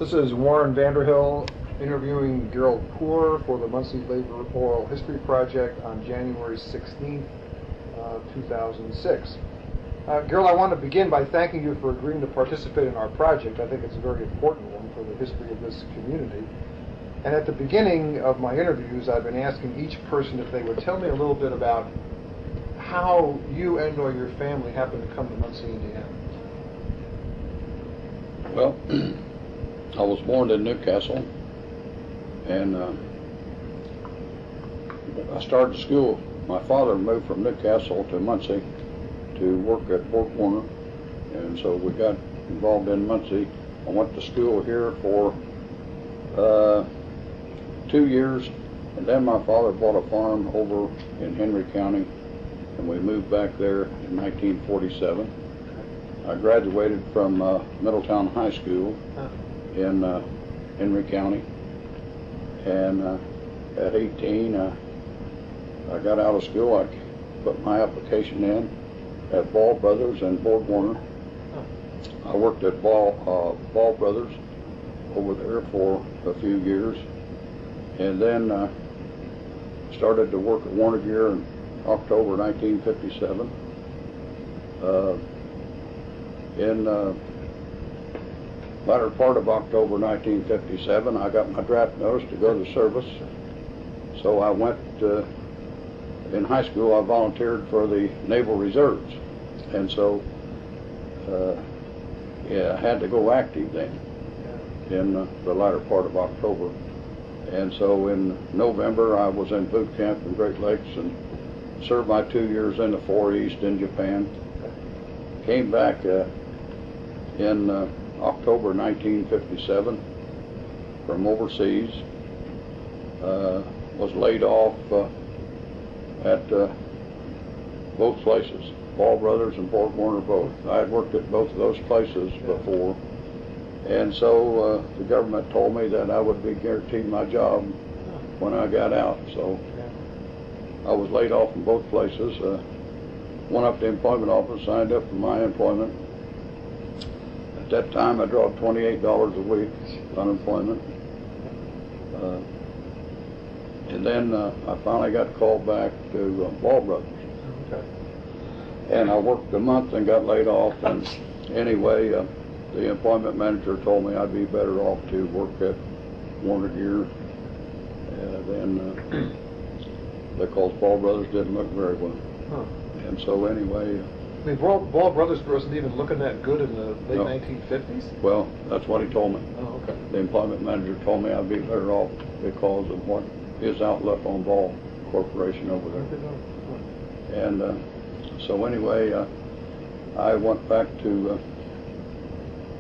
This is Warren Vanderhill interviewing Gerald Poor for the Muncie Labor Oral History Project on January 16th, 2006. Gerald, I want to begin by thanking you for agreeing to participate in our project. I think it's a very important one for the history of this community. And at the beginning of my interviews, I've been asking each person if they would tell me a little bit about how you and or your family happened to come to Muncie, Indiana. Well, I was born in Newcastle, and I started school. My father moved from Newcastle to Muncie to work at Borg Warner, and so we got involved in Muncie. I went to school here for 2 years, and then my father bought a farm over in Henry County, and we moved back there in 1947. I graduated from Middletown High School in Henry County, and at 18 I got out of school. I put my application in at Ball Brothers and Borg Warner. I worked at Ball Brothers over there for a few years, and then started to work at Warner Gear in October 1957. In latter part of October 1957, I got my draft notice to go to service. So I went, in high school I volunteered for the Naval Reserves, and so yeah, I had to go active then in the latter part of October. And so in November I was in boot camp in Great Lakes and served my 2 years in the 4 East in Japan. Came back in October 1957 from overseas. Was laid off at both places, Ball Brothers and Borg Warner both. I had worked at both of those places before, and so the government told me that I would be guaranteed my job when I got out. So I was laid off from both places. Went up to the employment office, signed up for my employment. At that time, I drawed $28 a week unemployment. And then I finally got called back to Ball Brothers. Okay. And I worked a month and got laid off. And anyway, the employment manager told me I'd be better off to work at Warner Gear than because Ball Brothers didn't look very well. Huh. And so anyway... I mean, Ball Brothers wasn't even looking that good in the late 1950s? Well, that's what he told me. Oh, okay. The employment manager told me I'd be better off because of what his outlook on Ball Corporation over there. And so anyway, I went back to,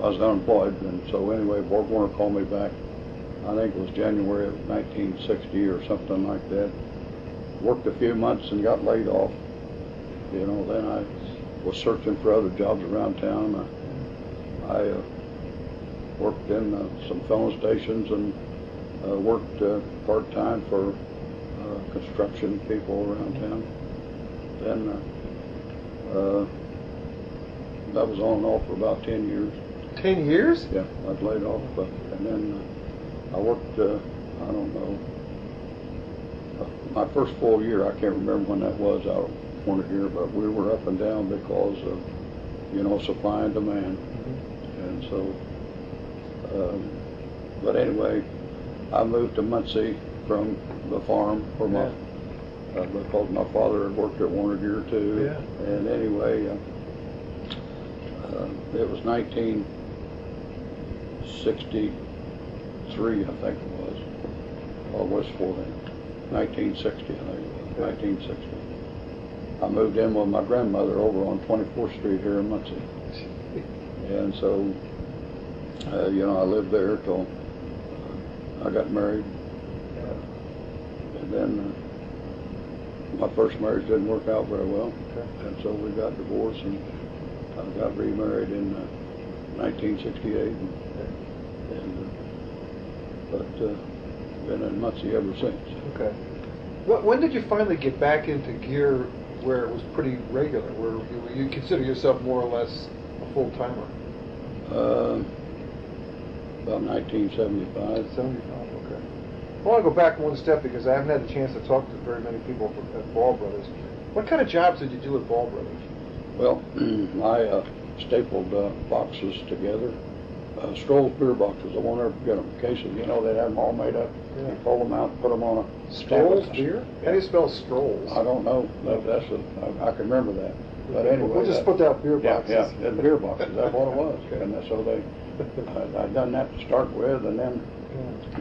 I was unemployed, and so anyway, Borg Warner called me back. I think it was January of 1960 or something like that. Worked a few months and got laid off. You know, then I was searching for other jobs around town. I worked in some filling stations and worked part-time for construction people around town. Then that was on and off for about 10 years. 10 years? Yeah, I was laid off. And then I worked, I don't know, my first full year, I can't remember when that was out of Warner Gear, but we were up and down because of, you know, supply and demand. And so, but anyway, I moved to Muncie from the farm for my, because my father had worked at Warner Gear too. Yeah. And anyway, it was 1963, I think it was, or was 1960, I think it was, 1960. I moved in with my grandmother over on 24th Street here in Muncie. And so, you know, I lived there till I got married. And then my first marriage didn't work out very well. And so we got divorced, and I got remarried in 1968. But been in Muncie ever since. Okay. When did you finally get back into gear where it was pretty regular, where you consider yourself more or less a full-timer? About 1975. 75, okay. I want to go back one step because I haven't had the chance to talk to very many people at Ball Brothers. What kind of jobs did you do at Ball Brothers? Well, I stapled boxes together. Stroll's beer boxes. I won't ever forget them. Cases, you know, they'd have them all made up. Yeah. You pull them out, put them on a Stroll's tablet. beer? Yeah. How do you spell Stroll's? I don't know. I can remember that. But anyway, we'll just put out beer boxes. Yeah, beer boxes. That's what it was. And so I'd done that to start with, and then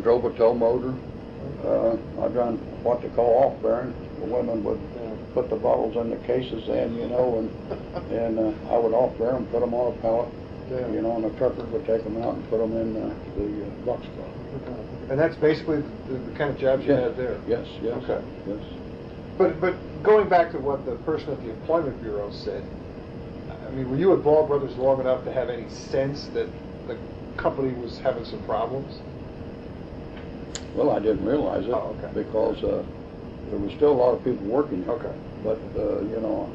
drove a tow motor. I done what they call off bearing. The women would put the bottles in the cases in, you know, and I would off bear them, put them on a pallet, you know, and the trucker would take them out and put them in the boxcar. And that's basically the kind of jobs you had there? Yes, yes. Okay. Yes. But going back to what the person at the Employment Bureau said, I mean, were you at Ball Brothers long enough to have any sense that the company was having some problems? Well, I didn't realize it because there was still a lot of people working there. Okay. But, you know,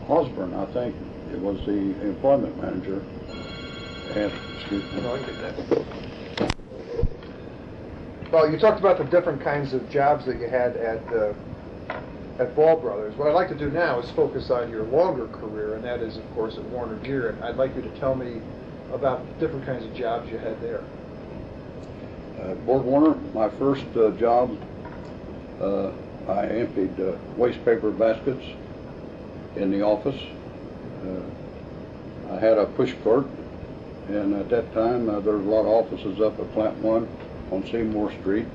Osborne, I think, it was the employment manager. And, excuse me. No, I get that. Well, you talked about the different kinds of jobs that you had at Ball Brothers. What I'd like to do now is focus on your longer career, and that is, of course, at Warner Gear. And I'd like you to tell me about different kinds of jobs you had there. Board Warner, my first job, I emptied waste paper baskets in the office. I had a push cart, and at that time there were a lot of offices up at Plant 1 on Seymour Street,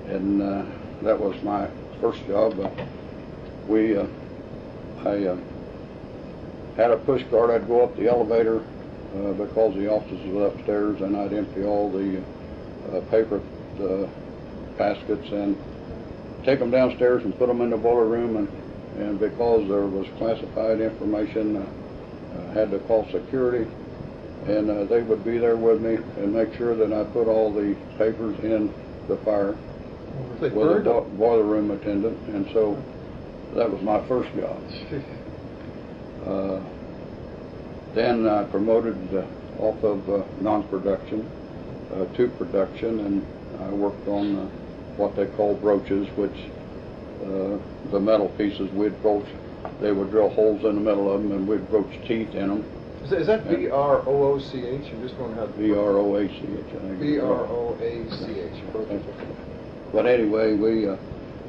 and that was my first job. I had a push cart. I'd go up the elevator because the offices were upstairs, and I'd empty all the paper baskets and take them downstairs and put them in the boiler room, and because there was classified information, I had to call security, and they would be there with me and make sure that I put all the papers in the fire with a boiler room attendant, and so that was my first job. Then I promoted off of non-production to production, and I worked on what they call broaches, which the metal pieces we'd broach. They would drill holes in the middle of them, and we'd broach teeth in them. Is that B-R-O-O-C-H? I'm just going to have B-R-O-A-C-H. B-R-O-A-C-H. But anyway, we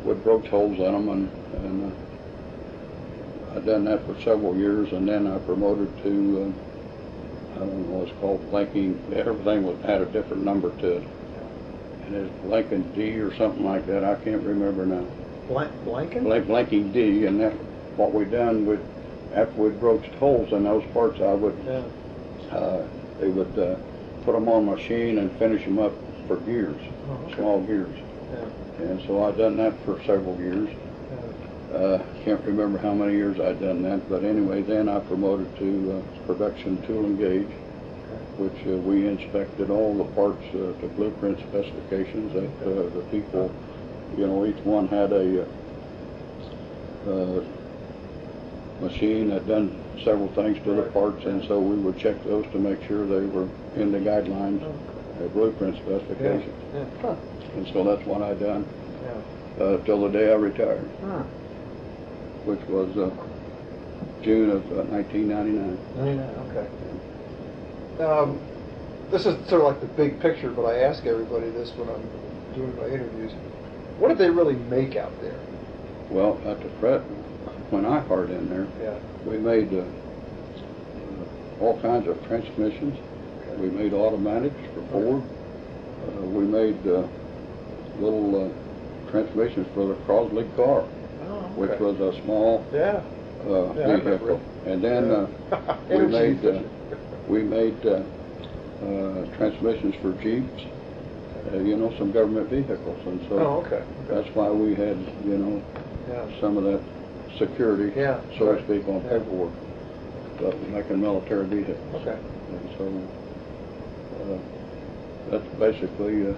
would broach holes in them, and I'd done that for several years, and then I promoted to I don't know what it's called, blanking. Everything had a different number to it. And it's blanking D or something like that. I can't remember now. Blanking? Blanking D, and that what we done with after we broached holes in those parts, I would they would put them on a machine and finish them up for gears, small gears. Yeah. And so I done that for several years. Can't remember how many years I'd done that, but anyway, then I promoted to production tool and gauge, which we inspected all the parts to blueprint specifications that the people, you know, each one had a machine that done several things to the parts, and so we would check those to make sure they were in the guidelines, the blueprint specifications. And so that's what I done till the day I retired. Which was June of 1999. 99, okay. This is sort of like the big picture, but I ask everybody this when I'm doing my interviews. What did they really make out there? Well, at the when I hired in there, we made all kinds of transmissions. We made automatics for Ford. We made little transmissions for the Crosley car, which was a small vehicle. And then we made transmissions for Jeeps, you know, some government vehicles, and so that's why we had, you know, some of that security, so to speak, on paperwork, but making military vehicles. Okay. And so that's basically.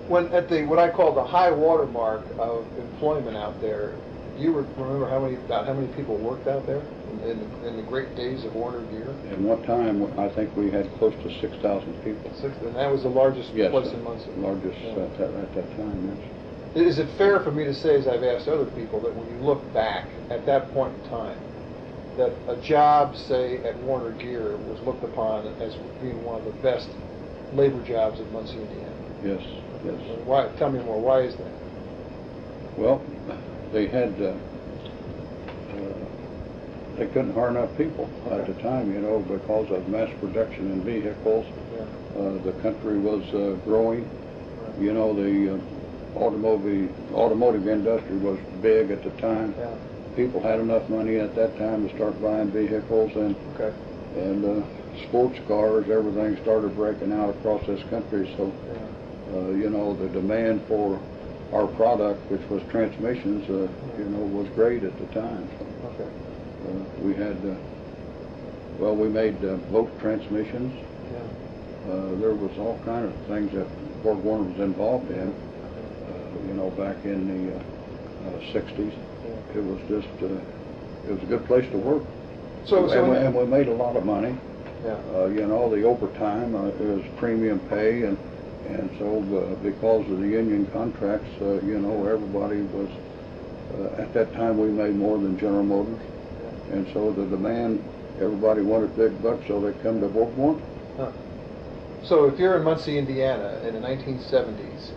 When at the what I call the high water mark of employment out there, Do you remember about how many people worked out there in the great days of Warner Gear? At one time, I think we had close to 6,000 people. And that was the largest Yes, place in Muncie? Largest Yeah. at that time, yes. Is it fair for me to say, as I've asked other people, that when you look back at that point in time, that a job, say, at Warner Gear was looked upon as being one of the best labor jobs in Muncie, Indiana? Yes, yes. Why? Tell me more. Why is that? Well, they had, they couldn't hire enough people at the time, you know, because of mass production in vehicles. Yeah. The country was growing. You know, the automotive industry was big at the time. Yeah. People had enough money at that time to start buying vehicles, and Okay. and sports cars, everything started breaking out across this country. So, Yeah. you know, the demand for our product, which was transmissions, you know, was great at the time. So, Okay. we had, well, we made both transmissions. Yeah. There was all kind of things that Borg Warner was involved in. You know, back in the 60s, Yeah. it was just, it was a good place to work. And we made a lot of money. Yeah. You know, the overtime, it was premium pay, and so because of the union contracts, you know, everybody was, at that time we made more than General Motors, and so the demand, everybody wanted big bucks, so they come to Borg Warner. Huh. So if you're in Muncie, Indiana in the 1970s,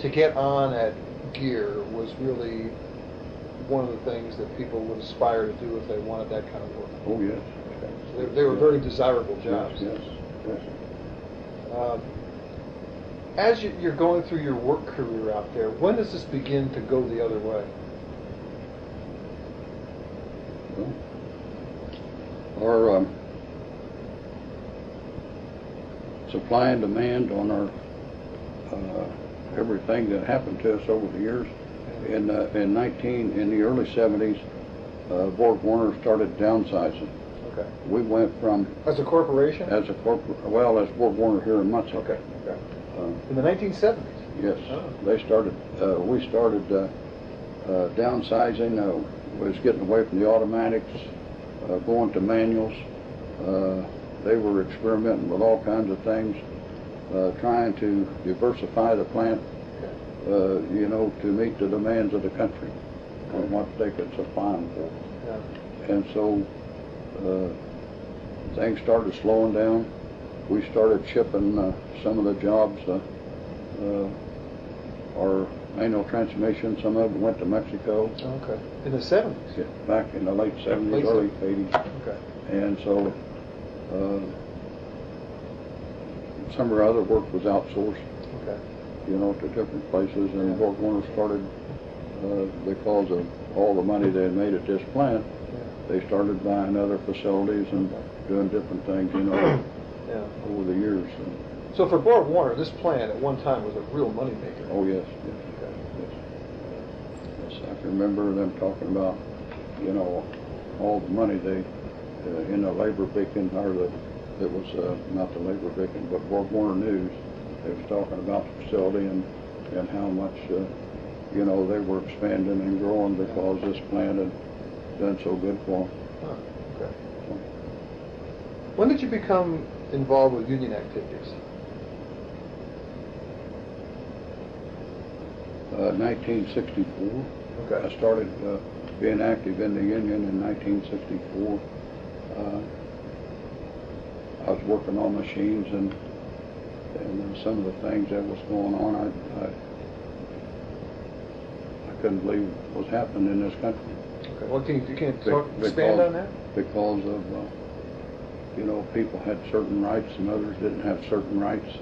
to get on at Gear was really one of the things that people would aspire to do if they wanted that kind of work. Oh, yes. Okay. So they were very desirable jobs. Yes, yes. As you're going through your work career out there, when does this begin to go the other way? Well, our supply and demand on our everything that happened to us over the years. In the early 70s, Borg Warner started downsizing. Okay. We went from As a corporation? as a corporate, well, as Borg Warner here in Muncie. Okay. Okay. In the 1970s? Yes, Oh. they started. We started downsizing. Was getting away from the automatics, going to manuals. They were experimenting with all kinds of things, trying to diversify the plant, you know, to meet the demands of the country on what they could supply them for. Yeah. And so things started slowing down. We started shipping some of the jobs, our manual transmission, some of it went to Mexico. Okay. In the 70s? Yeah, back in the late 70s, Late early 80s. Okay. And so some of our other work was outsourced, Okay. you know, to different places, and Yeah. Borg Warner started, because of all the money they had made at this plant, Yeah. they started buying other facilities and doing different things, you know, Yeah. over the years. So for Borg Warner, this plant at one time was a real moneymaker. Oh, yes, yes, Okay. yes. Yes, I can remember them talking about, you know, all the money they, in the labor beacon, or it was not the labor beacon, but Borg Warner News, they was talking about the facility and how much, you know, they were expanding and growing because this plant had done so good for them. Huh. Okay. When did you become involved with union activities? 1964. Okay. I started being active in the union in 1964. I was working on machines and some of the things that was going on, I couldn't believe what was happening in this country. Okay. Well, can you expand on that? Because of, you know, people had certain rights and others didn't have certain rights.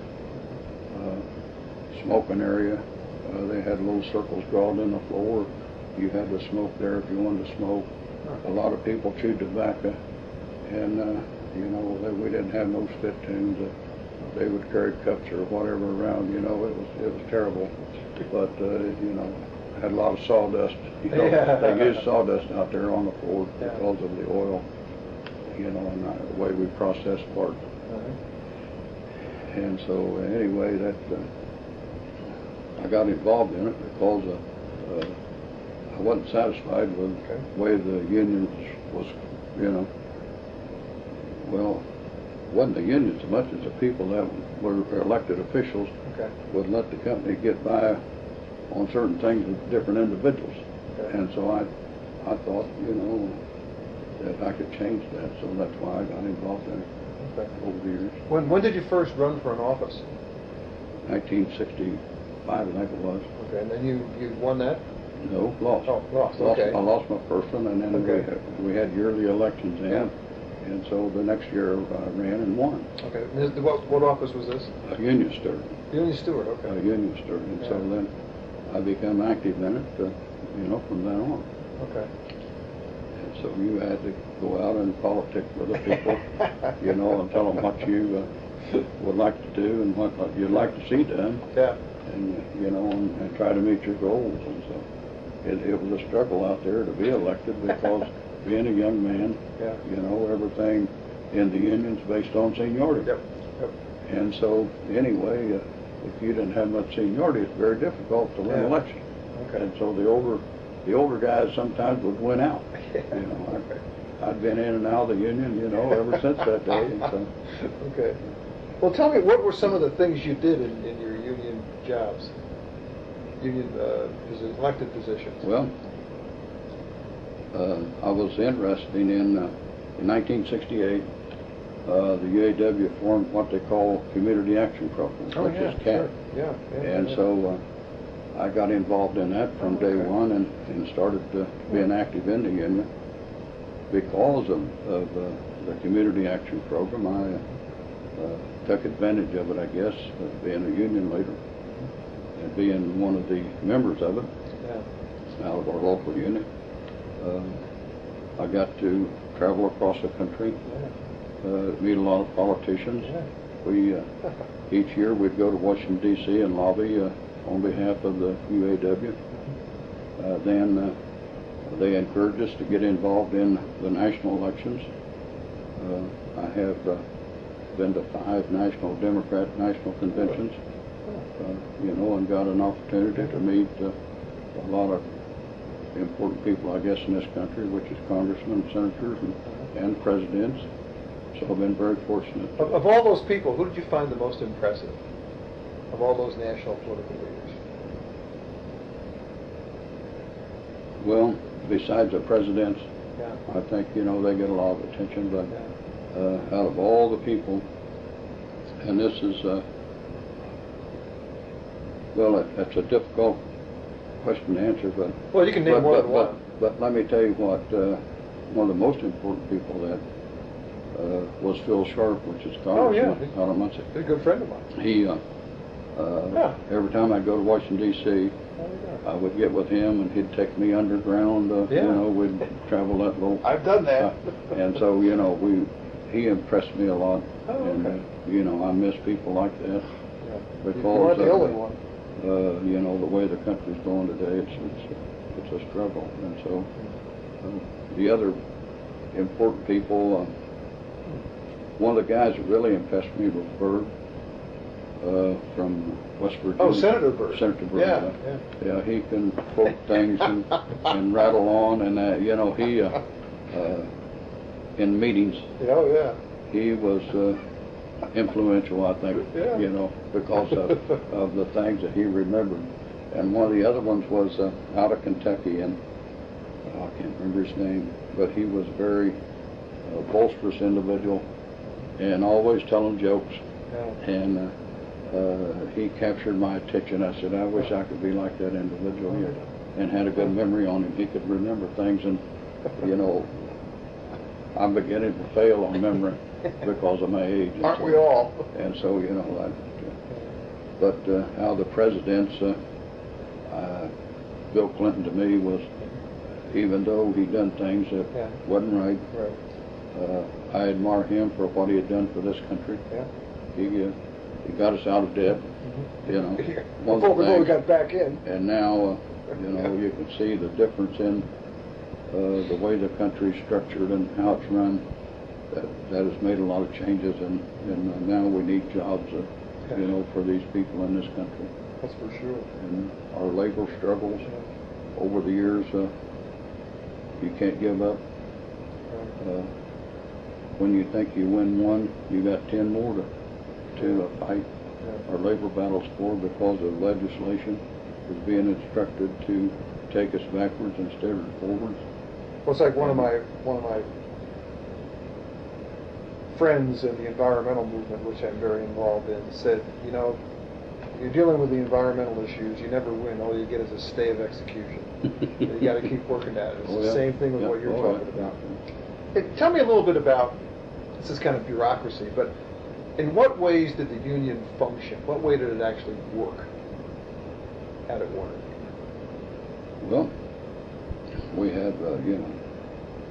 Smoking area, they had little circles drawn in the floor. You had to smoke there if you wanted to smoke. A lot of people chewed tobacco, and you know, we didn't have no spittoons. They would carry cups or whatever around. You know, it was terrible. But you know, had a lot of sawdust. You know, Yeah. they used sawdust out there on the floor Yeah. because of the oil. You know, and the way we processed parts. And so anyway, that I got involved in it because I wasn't satisfied with the way the unions was, well, it wasn't the unions so much as the people that were elected officials would let the company get by on certain things with different individuals. And so I thought, that I could change that, so that's why I got involved in it over the years. When did you first run for an office? 1965, I think it was. Okay, and then you won that? No, lost. Oh, lost, okay. I lost my first one, and then we had yearly elections in, and so the next year I ran and won. Okay, what office was this? A union steward. Union steward, okay. A union steward, and so then I became active in it, from then on. Okay. And so you had to go out and politic with the people, and tell them what you would like to do and what you'd like to see done. Yeah. And, and try to meet your goals. And so it was a struggle out there to be elected because being a young man, everything in the union's based on seniority. Yep. And so anyway, if you didn't have much seniority, it's very difficult to win an election. Okay. And so the older guys sometimes would win out. I'd been in and out of the union, ever since that day. And so, okay. Well, tell me, what were some of the things you did in your union jobs? Union elected positions? Well, I was interested in 1968, the UAW formed what they call Community Action Program, which is CAP. Sure. And so I got involved in that from day one and started being active in the union. Because of the Community Action Program, I took advantage of it, I guess, being a union leader and being one of the members of it out of our local unit. I got to travel across the country, meet a lot of politicians. We each year we'd go to Washington, D.C. and lobby on behalf of the UAW. Then they encouraged us to get involved in the national elections. I have been to 5 Democrat national conventions, and got an opportunity to meet a lot of important people, I guess, in this country, which is congressmen, senators, and presidents. So I've been very fortunate. Of all those people, who did you find the most impressive? Of all those national political leaders? Well, besides the presidents, I think, they get a lot of attention, but out of all the people, and this is, well, that's a difficult question to answer, but... Well, you can name more than one. But let me tell you what, one of the most important people that was Phil Sharp, which is congressman out of Muncie. He's a good friend of mine. He, every time I'd go to Washington, D.C., I would get with him, and he'd take me underground. We'd travel that little. I've done that. And so, he impressed me a lot. And I miss people like that because you're the only one. The way the country's going today, it's a struggle. And so, the other important people, one of the guys that really impressed me was Byrd. From West Virginia. Oh, Senator Byrd. Senator Byrd. Yeah, he can quote things and rattle on, and he in meetings. He was influential, I think. Because of the things that he remembered. And one of the other ones was out of Kentucky, and I can't remember his name, but he was a very boisterous individual, and always telling jokes. And he captured my attention. I said, I wish I could be like that individual here, and had a good memory on him. He could remember things, and I'm beginning to fail on memory because of my age. Aren't we all? And so, but how the presidents, Bill Clinton to me was, even though he done things that wasn't right, I admire him for what he had done for this country. He got us out of debt, Before we got back in. And now, you can see the difference in the way the country's structured and how it's run. That has made a lot of changes, and now we need jobs, for these people in this country. That's for sure. And our labor struggles over the years, you can't give up. When you think you win one, you got 10 more to fight our labor battles for, because of legislation is being instructed to take us backwards instead of forwards. Well, it's like one of my friends in the environmental movement, which I'm very involved in, said, you know, you're dealing with the environmental issues, you never win. All you get is a stay of execution. You got to keep working at it. It's the same thing with what you're talking about. Hey, tell me a little bit about, this is kind of bureaucracy, but in what ways did the union function? What way did it actually work out at Warner? Well, we have, you know,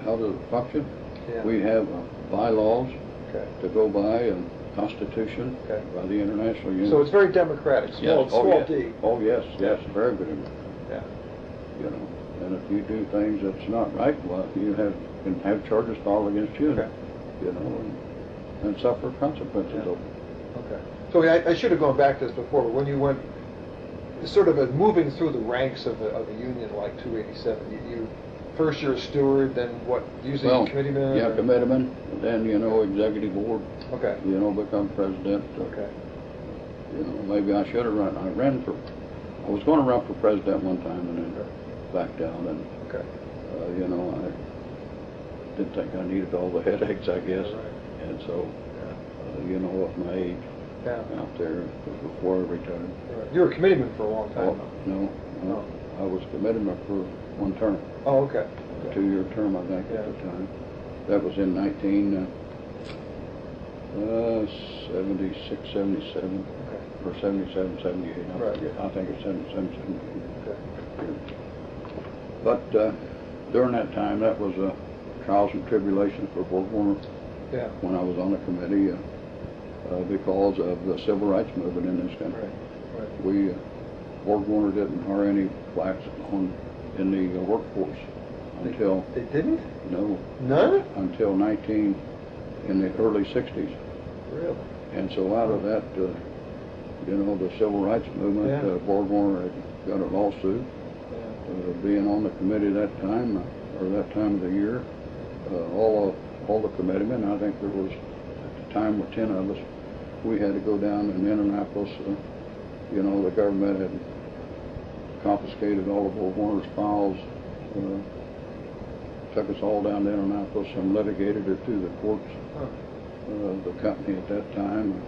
how does it function? Yeah. We have bylaws Okay. to go by, and Constitution Okay. by the International Union. So it's very democratic, small, yes. small D. Oh yes, yes, very good. Yeah. You know, and if you do things that's not right, well, you can have charges filed against you. Okay. You know, and suffer consequences Yeah. of it. Okay. So I should have gone back to this before, but when you went sort of moving through the ranks of a union like 287, you first you're a steward, then what? Usually committeeman. Yeah, committeeman. Then executive board. Okay. Become president. Okay. Maybe I should have run. I was going to run for president one time and then backed down, and okay. I didn't think I needed all the headaches, I guess. Right. And so, of my age out there before I retired. Right. You were a committeeman for a long time. No. I was committeeman for one term. Oh, okay. A 2-year term, I think, at the time. That was in 76, 77, or 77, 78. I forget. I think it's 77, 78. Okay. But during that time, that was trials and tribulations for Borg Warner. Yeah. When I was on the committee, because of the civil rights movement in this country. Right. Borg Warner didn't hire any blacks in the workforce until... They didn't? No. None? Until in the early 60s. Really? And so out of that, the civil rights movement, Borg Warner had got a lawsuit. Being on the committee that time, or that time of the year, all the committeemen, I think there was, at the time, were 10 of us, we had to go down in Indianapolis. The government had confiscated all of Borg Warner's files, took us all down to Indianapolis and litigated it through the courts. The company at that time,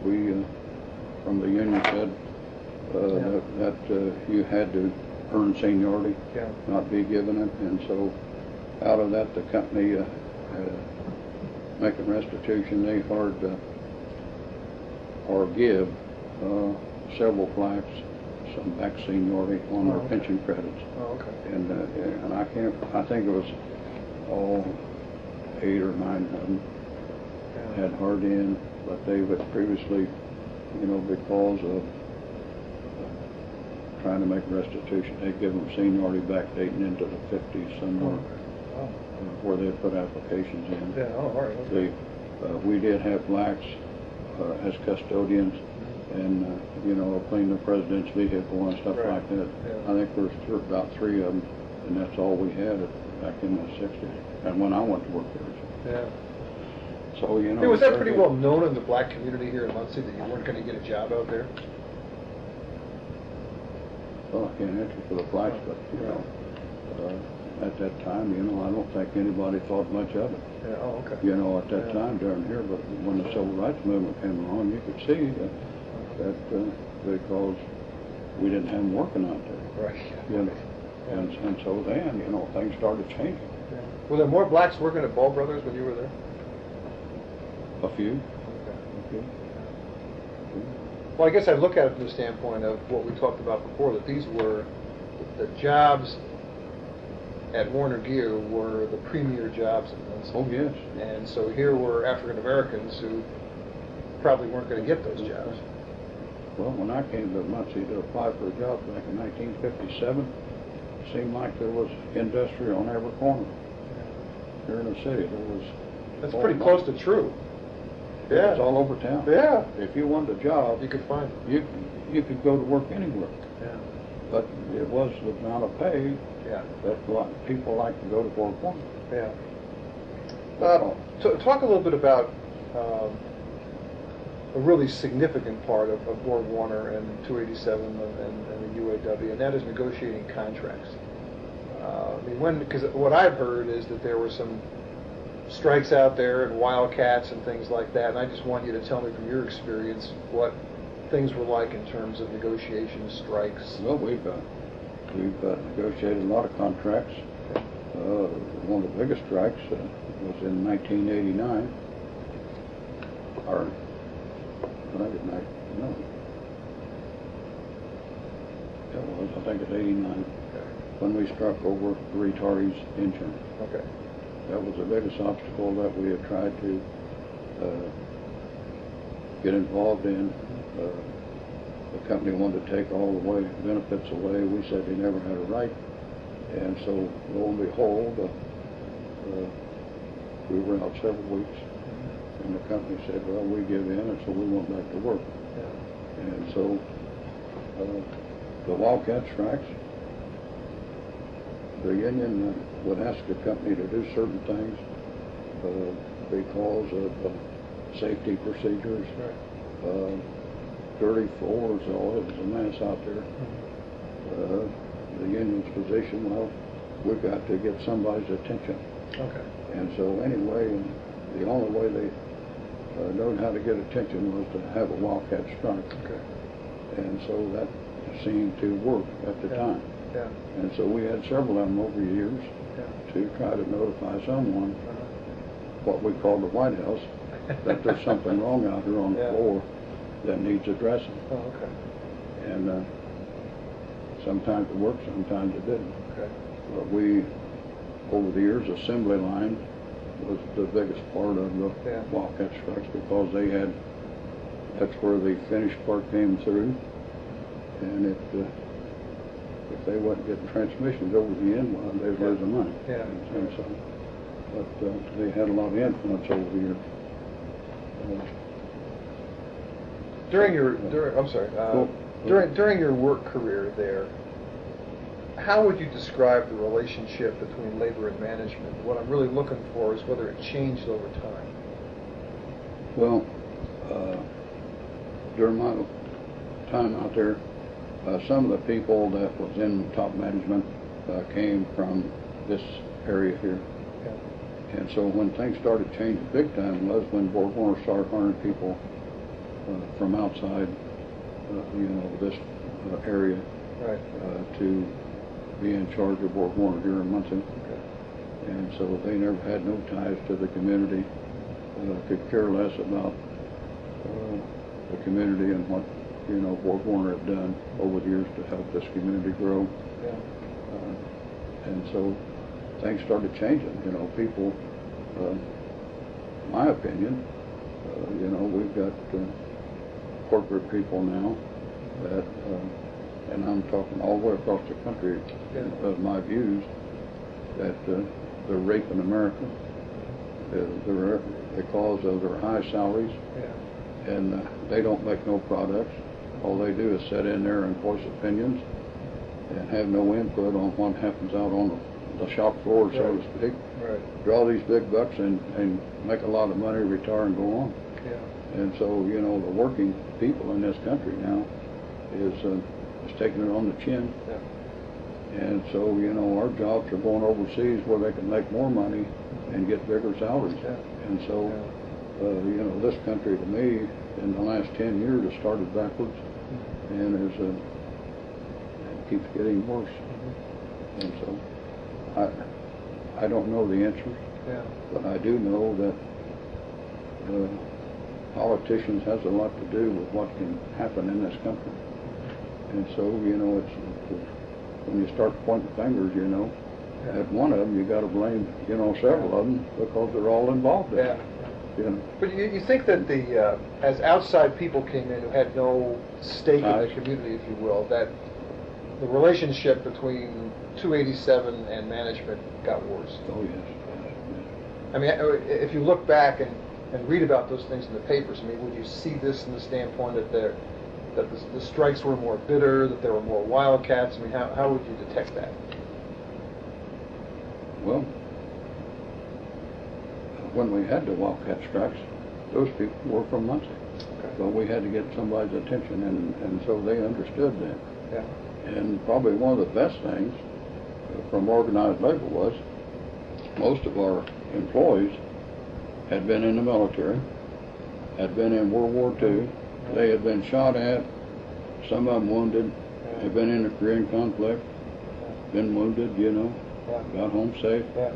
we, from the union, said that you had to earn seniority, not be given it, and so out of that, the company making restitution, they hired or give several blacks some back seniority on their pension credits. Oh, okay. And I think it was all 8 or 9 of them had hard in, but they had previously, because of trying to make restitution, they give them seniority back dating into the 50s somewhere, where they put applications in. Yeah. Oh, all right. Okay. We did have blacks as custodians, and clean the president's vehicle and stuff like that. I think there was about 3 of them, and that's all we had back in the 60s, and when I went to work there. Yeah. So Hey, was that pretty well known in the black community here in Muncie that you weren't going to get a job out there? Well, I can't answer for the blacks, but at that time, I don't think anybody thought much of it. Yeah. Oh, okay. At that time down here, but when the civil rights movement came along, you could see that because we didn't have them working out there. Right. And so then, things started changing. Yeah. Were there more blacks working at Ball Brothers when you were there? A few. Okay. Well, I guess I look at it from the standpoint of what we talked about before, that these were the jobs at Warner Gear were the premier jobs in Muncie. Oh, yes. And so here were African Americans who probably weren't going to get those jobs. Well, when I came to Muncie to apply for a job back in 1957, it seemed like there was industry on every corner. Here in the city, there was... That's pretty close to true. Yeah. It's all over town. Yeah. If you wanted a job, you could find it. You could go to work anywhere. Yeah. but it was the amount of pay that people like to go to Borg Warner. Yeah. Talk a little bit about a really significant part of Borg Warner and 287 and the UAW, and that is negotiating contracts. Because what I've heard is that there were some strikes out there and wildcats and things like that, and I just want you to tell me from your experience what things were like in terms of negotiations, strikes. Well, we've negotiated a lot of contracts. One of the biggest strikes was in 1989. Or, I think it's 89. When we struck over the retardee's engine. Okay. That was the biggest obstacle that we had tried to get involved in. The company wanted to take all the benefits away. We said they never had a right. And so, lo and behold, we were out several weeks. And the company said, well, we give in, and so we went back to work. Yeah. And so, the wildcat strikes, the union would ask the company to do certain things because of safety procedures, dirty floors, it was a mess out there. The union's position, well, we've got to get somebody's attention. Okay. And so anyway, the only way they knowed how to get attention was to have a wildcat strike. Okay. And so that seemed to work at the time. Yeah. And so we had several of them over the years to try to notify someone, what we call the White House, that there's something wrong out here on the floor that needs addressing. Oh, okay. And sometimes it worked, sometimes it didn't. Okay. But we, over the years, assembly line was the biggest part of the wildcat strikes because that's where the finished part came through. And if they wasn't getting transmissions over the end line, they was losing money. Yeah. And so, but they had a lot of influence over the years. During your work career there, how would you describe the relationship between labor and management? What I'm really looking for is whether it changed over time. Well, during my time out there, some of the people that was in top management came from this area here. Yeah. And so when things started changing big time was when Borg Warner started hiring people from outside, this area to be in charge of Borg Warner here in Muncie. Okay. And so they never had no ties to the community, could care less about the community and what Borg Warner had done over the years to help this community grow. Yeah. And so things started changing. People, my opinion, we've got corporate people now that, and I'm talking all the way across the country of my views, that they're raping America because of their high salaries, and they don't make no products. All they do is sit in there and voice opinions and have no input on what happens out on the shop floor, so to speak. Right. Draw these big bucks and make a lot of money, retire and go on. Yeah. And so, the working people in this country now is taking it on the chin. Yeah. And so, our jobs are going overseas where they can make more money and get bigger salaries. Yeah. And so, this country to me in the last 10 years has started backwards and it keeps getting worse. Mm-hmm. And so I don't know the answers, but I do know that politicians has a lot to do with what can happen in this country. And so, it's when you start pointing fingers, at one of them you got to blame, several of them because they're all involved in it. But you think that as outside people came in who had no stake in the community, if you will, that the relationship between 287 and management got worse? Oh, yes. I mean, if you look back and read about those things in the papers, would you see this from the standpoint that that the strikes were more bitter, that there were more wildcats? I mean, how would you detect that? Well, when we had the wildcat strikes, those people were from Muncie. Okay. But we had to get somebody's attention, and so they understood that. Yeah. And probably one of the best things from organized labor was most of our employees had been in the military, had been in World War II. They had been shot at, some of them wounded, had been in the Korean conflict, been wounded, you know, got home safe, got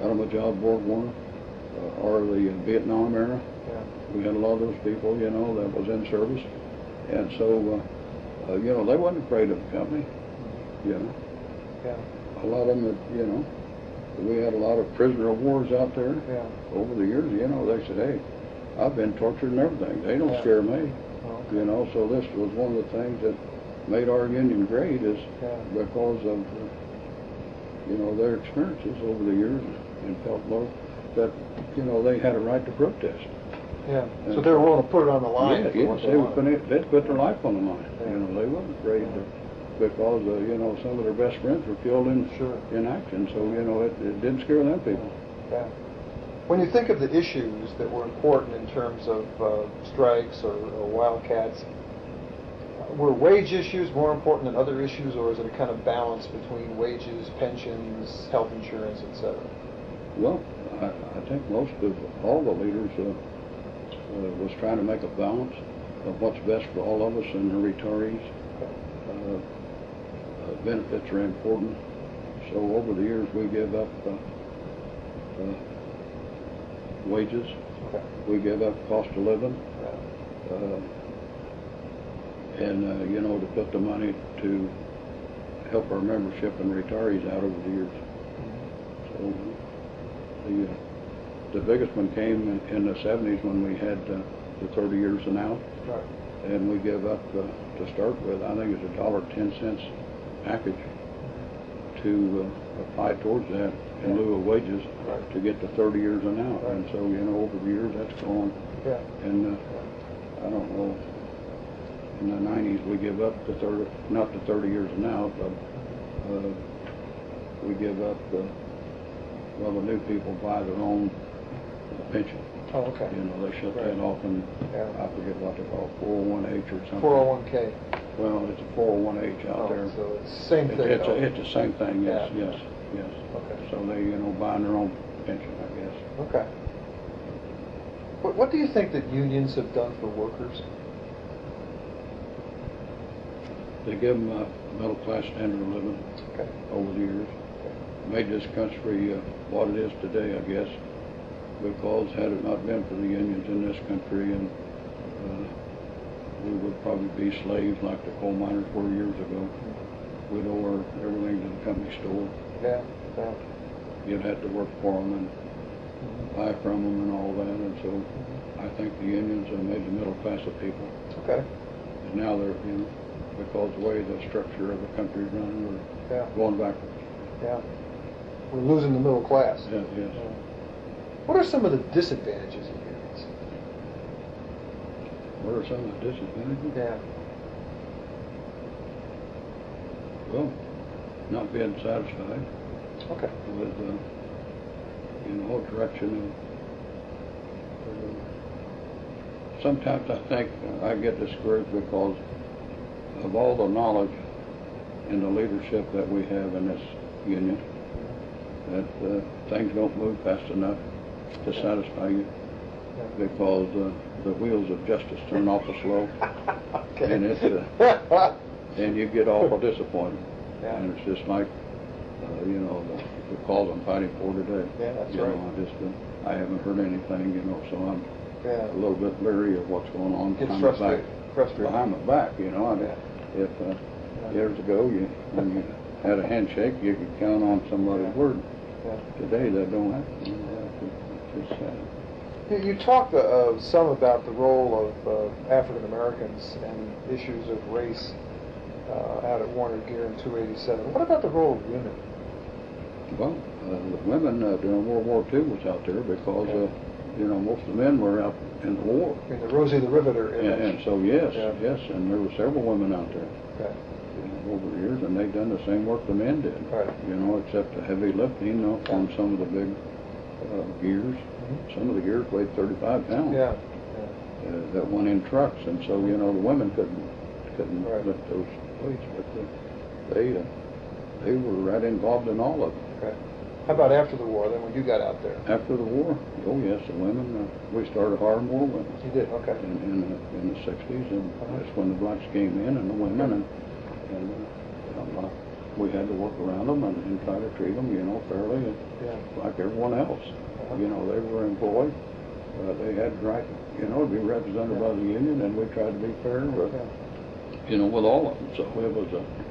them a job Borg Warner, or the Vietnam era. We had a lot of those people, you know, that was in service. And so, you know, they wasn't afraid of the company, you know. A lot of them, you know, we had a lot of prisoner of wars out there over the years, you know. They said, hey, I've been tortured and everything. They don't scare me. You know, so this was one of the things that made our union great, is because of, you know, their experiences over the years, and felt that, you know, they had a right to protest. Yeah. And so they were willing to put it on the line. They'd put their life on the line. You know, they wasn't afraid because, you know, some of their best friends were killed in action. So, you know, it didn't scare them people. Yeah. When you think of the issues that were important in terms of strikes or wildcats, were wage issues more important than other issues, or is it a kind of balance between wages, pensions, health insurance, etc.? Well, I think most of all the leaders was trying to make a balance of what's best for all of us and the retirees. Benefits are important. So over the years we give up wages. We give up cost of living. And, you know, to put the money to help our membership and retirees out over the years. So the biggest one came in the 70s when we had the 30 years and out. And we give up, to start with, I think it's $1.10 package to apply towards that in lieu of wages to get to 30 years and out. And so, you know, over the years that's gone. And I don't know, in the 90s we give up the 30, not the 30 years and out, but we give up well, the new people buy their own pension. Oh, okay. You know, they shut that off, and I forget what they call it, 401H or something. 401K. Well, it's a 401H out there. So it's the same thing. It's the same thing, yes. Okay. So they, you know, buying their own pension, I guess. Okay. What do you think that unions have done for workers? They give them a middle class standard of living over the years. Made this country what it is today, I guess, because had it not been for the unions in this country, and we would probably be slaves like the coal miners were years ago. We'd owe everything to the company store. You'd have to work for them and buy from them and all that, and so I think the unions have made the middle class of people. And now they're, you know, because the way the structure of the country is running, we're going backwards. We're losing the middle class. Yes. What are some of the disadvantages of unions? What are some of the disadvantages? Well, not being satisfied with, you know, direction of, sometimes I think I get discouraged because of all the knowledge and the leadership that we have in this union, that things don't move fast enough to satisfy you, because the wheels of justice turn awful slow, and it's and you get awful disappointed, and it's just like you know, the cause I'm fighting for today. You know, I haven't heard anything, you know, so I'm a little bit leery of what's going on behind my back. Behind my back, you know. If years ago when you had a handshake, you could count on somebody's word. Today that don't happen. It's just sad. You talked some about the role of African Americans and issues of race out at Warner Gear in 287. What about the role of women? Well, the women during World War II was out there because you know, most of the men were out in the war. In the Rosie the Riveter image. And so, yes, Yeah. yes, and there were several women out there. Okay. You know, over the years, and they've done the same work the men did. Right. You know, except the heavy lifting, you know, on some of the big gears. Some of the gears weighed 35 pounds. Yeah. That went in trucks, and so you know the women couldn't Right. lift those weights, but they were right involved in all of it. Okay. How about after the war, then, when you got out there? After the war, oh yes, the women. We started hiring more women. You did, okay. In the 60s, and that's when the blacks came in, and the women, and we had to work around them and try to treat them, you know, fairly, like everyone else. You know, they were employed. They had the right, you know, to be represented by the union, and we tried to be fair, you know, with all of them. So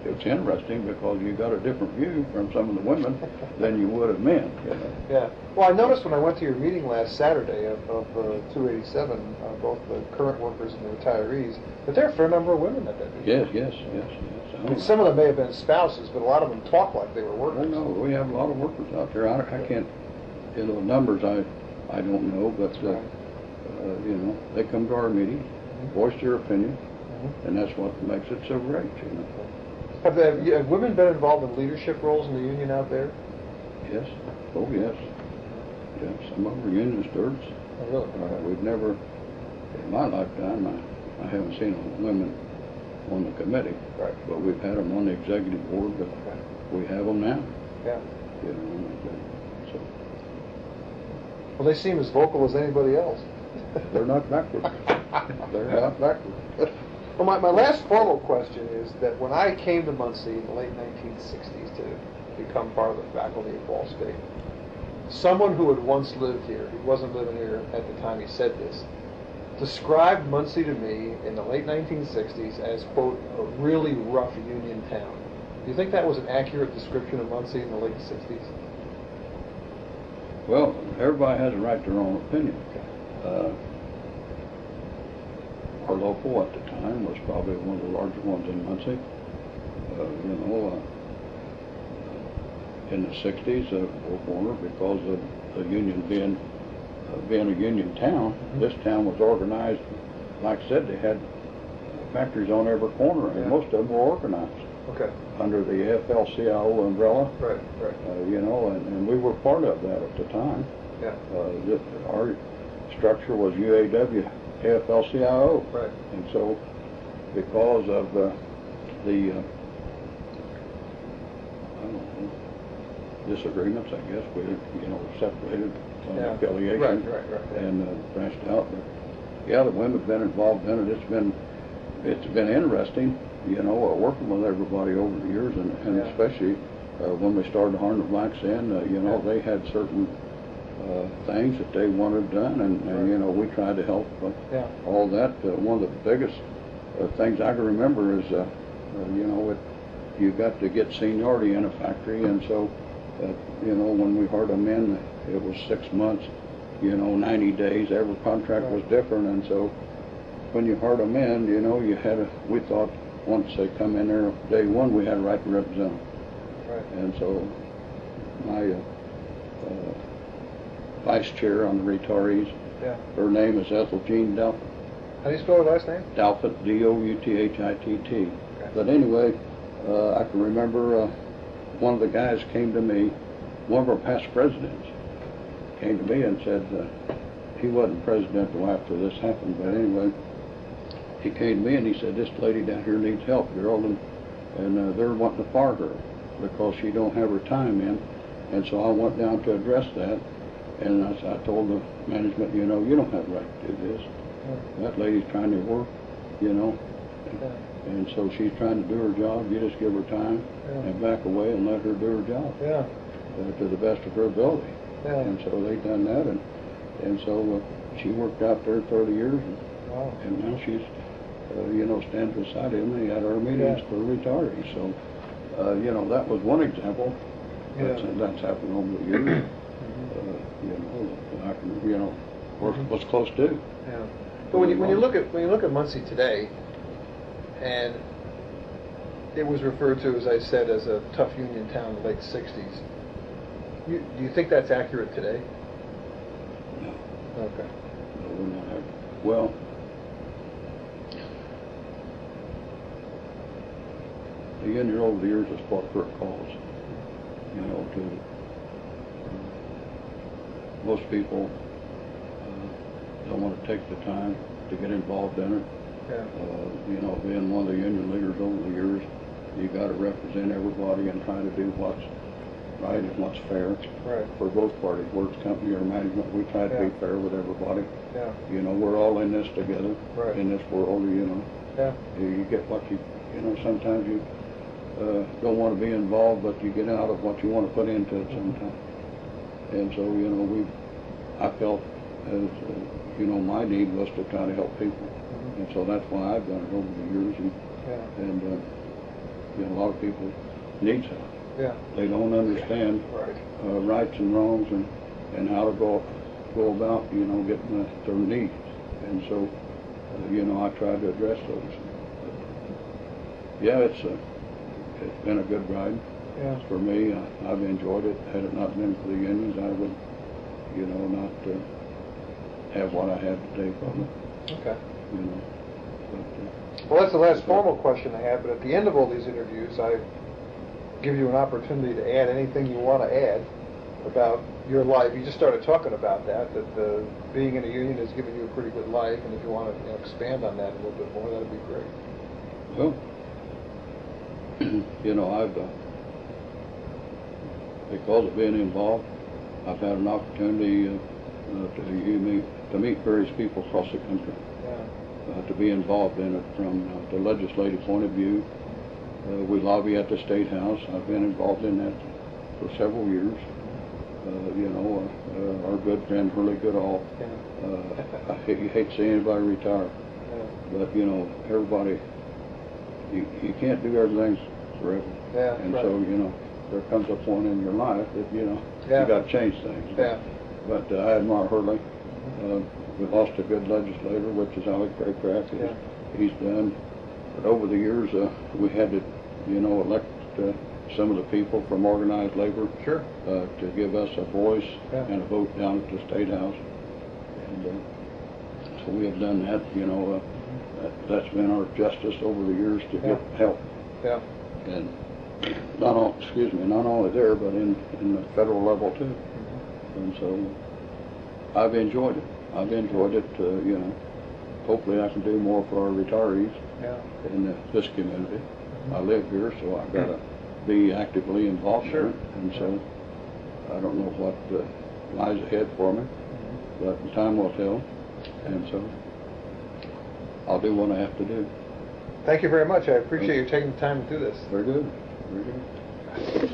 it's interesting because you got a different view from some of the women than you would have men. You know? Yeah. Well, I noticed when I went to your meeting last Saturday of 287, both the current workers and the retirees, that there are a fair number of women at that meeting. Yes. I mean, some of them may have been spouses, but a lot of them talk like they were workers. No, we have a lot of workers out there. I can't, you know, numbers I don't know, but you know, they come to our meeting, voice their opinion, and that's what makes it so great. You know. Have women been involved in leadership roles in the union out there? Yes. Oh yes. Yeah. Some of them are union stewards. Oh, really? We've never, in my lifetime, I haven't seen women on the committee, but we've had them on the executive board. But we have them now. Yeah. You know, so. Well, they seem as vocal as anybody else. They're not backward. They're not backward. Well, my last formal question is that when I came to Muncie in the late 1960s to become part of the faculty at Ball State, someone who had once lived here, he wasn't living here at the time he said this, described Muncie to me in the late 1960s as, quote, a really rough union town. Do you think that was an accurate description of Muncie in the late 60s? Well, everybody has a right to their own opinion. Our local at the time was probably one of the larger ones in Muncie. You know, in the 60s, Warner, because of the union being a union town, this town was organized. Like I said, they had factories on every corner, and most of them were organized. Okay. Under the AFL-CIO umbrella. Right. You know, and we were part of that at the time. Yeah. Our structure was UAW, AFL-CIO. Right. And so, because of the I don't know, disagreements, I guess, we, you know, separated on affiliation and branched out. But yeah, the women have been involved in it. It's been interesting, you know, working with everybody over the years, and especially when we started hiring the blacks in, you know, they had certain things that they wanted done, and you know, we tried to help all that. One of the biggest things I can remember is, you know, you got to get seniority in a factory, and so, you know, when we hired them in, it was 6 months, you know, 90 days. Every contract was different, and so when you hired them in, you know, we thought once they come in there day one, we had a right to represent them. Right. And so my vice chair on the retirees, her name is Ethel Jean Douthitt. How do you spell her last name? Douthitt, D-O-U-T-H-I-T-T. Okay. But anyway, I can remember one of the guys came to me, one of our past presidents, came to me and said, he wasn't president till after this happened, but anyway, he came to me and he said, this lady down here needs help, Gerald, and they're wanting to fire her because she don't have her time in. And so I went down to address that, and I told the management, you know, you don't have the right to do this. That lady's trying to work, you know, and so she's trying to do her job. You just give her time and back away and let her do her job to the best of her ability. And so they done that, and so she worked out there 30 years, and now she's, you know, stands beside him at our meetings for retirees. So, you know, that was one example. That's happened over the years. You know, I can, you know, what's close to. Yeah. But when you look at Muncie today, and it was referred to, as I said, as a tough union town in the late 60s. Do you think that's accurate today? Okay. We're not having, well, the union over the years has fought for a cause, you know, to most people don't want to take the time to get involved in it. Yeah. You know, being one of the union leaders over the years, you got to represent everybody and try to do what's right and what's fair. Right. For both parties, works company or management, we try to be fair with everybody. Yeah. You know, we're all in this together. Right. In this world, you know. Yeah. You get what you know, sometimes you don't want to be involved, but you get out of what you want to put into it sometimes. And so, you know, I felt as, you know, my need was to try to help people. And so that's why I've done it over the years. And you know, a lot of people need help. Yeah. They don't understand rights and wrongs and how to go about, you know, getting their needs. And so, you know, I try to address those. Yeah, it's been a good ride. Yeah. For me, I've enjoyed it. Had it not been for the unions, I would, you know, not have what I have today from it. Okay. You know. But, well, that's the last formal question I have, but at the end of all these interviews, I give you an opportunity to add anything you want to add about your life. You just started talking about that being in a union has given you a pretty good life, and if you want to expand on that a little bit more, that would be great. Well, you know, I've, because of being involved, I've had an opportunity to meet various people across the country. Yeah. To be involved in it from the legislative point of view. We lobby at the State House. I've been involved in that for several years. You know, our good friend Hurley Goodall. You hate to see anybody retire, but you know, everybody. You can't do everything forever. Yeah, and so you know, there comes a point in your life that you know Yeah. you got to change things. Yeah. But I admire Hurley. We lost a good legislator, which is Alec Craycraft. He's done. But over the years, we had to, you know, elect some of the people from organized labor to give us a voice and a vote down at the State House. And so we have done that. You know, that's been our justice over the years to get help. Yeah. And not only there, but in the federal level too. And so I've enjoyed it. You know, hopefully I can do more for our retirees in this community. I live here, so I've got to be actively involved in it. And so I don't know what lies ahead for me, but time will tell. And so I'll do what I have to do. Thank you very much. I appreciate you taking the time to do this. Very good. Very good.